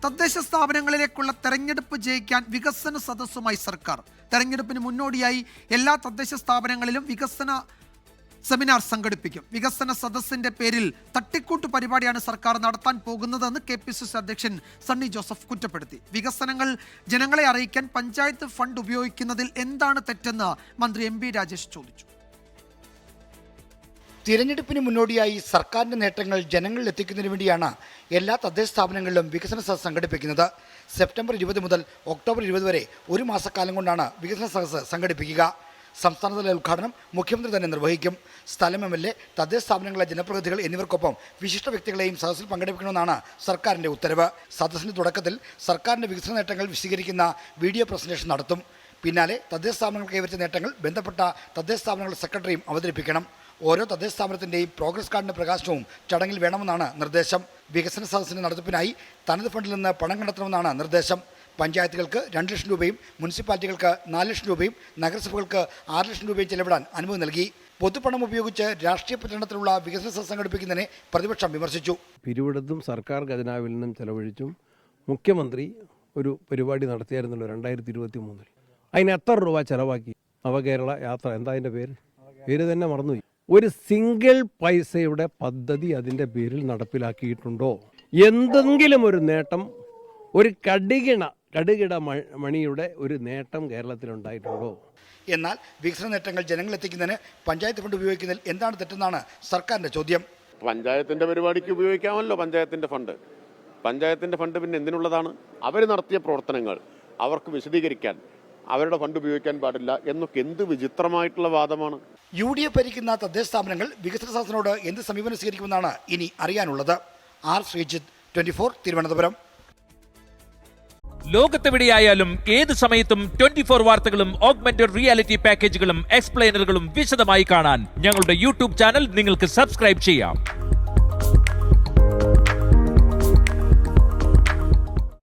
തദ്ദേശ സ്ഥാപനങ്ങളിലേക്കുള്ള തെരഞ്ഞെടുപ്പ് ജയിക്കാൻ വികസന സദസ്സുമായി സർക്കാർ. തെരഞ്ഞെടുപ്പിന് മുന്നോടിയായി എല്ലാ തദ്ദേശ സ്ഥാപനങ്ങളിലും വികസന സെമിനാർ സംഘടിപ്പിക്കും. വികസന സദസ്സിന്റെ പേരിൽ തട്ടിക്കൂട്ട് പരിപാടിയാണ് സർക്കാർ നടത്താൻ പോകുന്നതെന്ന് KPCC അധ്യക്ഷൻ സണ്ണി ജോസഫ് കുറ്റപ്പെടുത്തി. വികസനങ്ങൾ ജനങ്ങളെ അറിയിക്കാൻ പഞ്ചായത്ത് ഫണ്ട് ഉപയോഗിക്കുന്നതിൽ എന്താണ് തെറ്റെന്ന് മന്ത്രി MB രാജേഷ് ചോദിച്ചു. തിരഞ്ഞെടുപ്പിന് മുന്നോടിയായി സർക്കാരിന്റെ നേട്ടങ്ങൾ ജനങ്ങളിൽ എത്തിക്കുന്നതിന് വേണ്ടിയാണ് എല്ലാ തദ്ദേശ സ്ഥാപനങ്ങളിലും വികസന സദസ്സ് സംഘടിപ്പിക്കുന്നത്. സെപ്റ്റംബർ 20 മുതൽ ഒക്ടോബർ 20 വരെ ഒരു മാസക്കാലം കൊണ്ടാണ് വികസന സദസ്സ് സംഘടിപ്പിക്കുക. സംസ്ഥാനതല ഉദ്ഘാടനം മുഖ്യമന്ത്രി തന്നെ നിർവഹിക്കും. സ്ഥലം MLA, തദ്ദേശ സ്ഥാപനങ്ങളിലെ ജനപ്രതിനിധികൾ എന്നിവർക്കൊപ്പം വിശിഷ്ട വ്യക്തികളെയും സദസ്സിൽ പങ്കെടുപ്പിക്കണമെന്നാണ് സർക്കാരിന്റെ ഉത്തരവ്. സദസ്സിന്റെ തുടക്കത്തിൽ സർക്കാരിന്റെ വികസന നേട്ടങ്ങൾ വിശദീകരിക്കുന്ന വീഡിയോ പ്രസന്റേഷൻ നടത്തും. പിന്നാലെ തദ്ദേശ സ്ഥാപനങ്ങൾ കൈവരിച്ച നേട്ടങ്ങൾ ബന്ധപ്പെട്ട തദ്ദേശ സ്ഥാപനങ്ങളുടെ സെക്രട്ടറിയും അവതരിപ്പിക്കണം. ഓരോ തദ്ദേശ സ്ഥാപനത്തിൻ്റെയും പ്രോഗ്രസ് കാർഡിൻ്റെ പ്രകാശനവും ചടങ്ങിൽ വേണമെന്നാണ് നിർദ്ദേശം. വികസന സദസ്സിൻ്റെ നടത്തിപ്പിനായി തനത് ഫണ്ടിൽ നിന്ന് പണം കണ്ടെത്തണമെന്നാണ് നിർദ്ദേശം. പഞ്ചായത്തുകൾക്ക് 2 ലക്ഷം രൂപയും മുനിസിപ്പാലിറ്റികൾക്ക് 4 ലക്ഷം രൂപയും നഗരസഭകൾക്ക് 6 ലക്ഷം രൂപയും ചെലവിടാൻ അനുമതി നൽകി. പൊതുപണം ഉപയോഗിച്ച് രാഷ്ട്രീയ പ്രചരണത്തിലുള്ള വികസന സദസ്സ് സംഘടിപ്പിക്കുന്നതിനെ പ്രതിപക്ഷം വിമർശിച്ചു. പിരിവെടുത്തും സർക്കാർ ഖജനാവിൽ നിന്നും ചെലവഴിച്ചും മുഖ്യമന്ത്രി ഒരു പരിപാടി നടത്തിയായിരുന്നല്ലോ 2023. അതിന് എത്ര രൂപ ചെലവാക്കി? നവകേരള യാത്ര, എന്താ അതിൻ്റെ പേര് തന്നെ മറന്നുപോയി. ഒരു സിംഗിൾ പൈസയുടെ പദ്ധതി അതിൻ്റെ പേരിൽ നടപ്പിലാക്കിയിട്ടുണ്ടോ? എന്തെങ്കിലും ഒരു നേട്ടം, ഒരു കടുകിട മണിയുടെ ഒരു നേട്ടം കേരളത്തിലുണ്ടായിട്ടുണ്ടോ? എന്നാൽ വികസന നേട്ടങ്ങൾ ജനങ്ങളിലെത്തിക്കുന്നതിന് പഞ്ചായത്ത് ഫണ്ട് ഉപയോഗിക്കുന്നതിൽ എന്താണ് തെറ്റെന്നാണ് സർക്കാരിന്റെ ചോദ്യം. പഞ്ചായത്തിന്റെ പരിപാടിക്ക് ഉപയോഗിക്കാമല്ലോ പഞ്ചായത്തിന്റെ ഫണ്ട് പിന്നെ എന്തിനുള്ളതാണ്? അവർ നടത്തിയ പ്രവർത്തനങ്ങൾ അവർക്ക് വിശദീകരിക്കാൻ അവരുടെ ഫണ്ട് ഉപയോഗിക്കാൻ പാടില്ല എന്നൊക്കെ എന്ത് വിചിത്രമായിട്ടുള്ള വാദമാണ്. UDF ഭരിക്കുന്ന തദ്ദേശ സ്ഥാപനങ്ങൾ വികസന സദസ്സിനോട് എന്ത് സമീപനം സ്വീകരിക്കുമെന്നാണ് ഇനി അറിയാനുള്ളത്. R. ശ്രീജിത്ത്, 24, തിരുവനന്തപുരം. ലോകത്തെവിടെയായാലും ഏത് സമയത്തും 24 വാർത്തകളും ഓഗ്മെന്റഡ് റിയാലിറ്റി പാക്കേജുകളും എക്സ്പ്ലെയിനറുകളും വിശദമായി കാണാൻ ഞങ്ങളുടെ YouTube ചാനൽ നിങ്ങൾക്ക് സബ്സ്ക്രൈബ് ചെയ്യാം.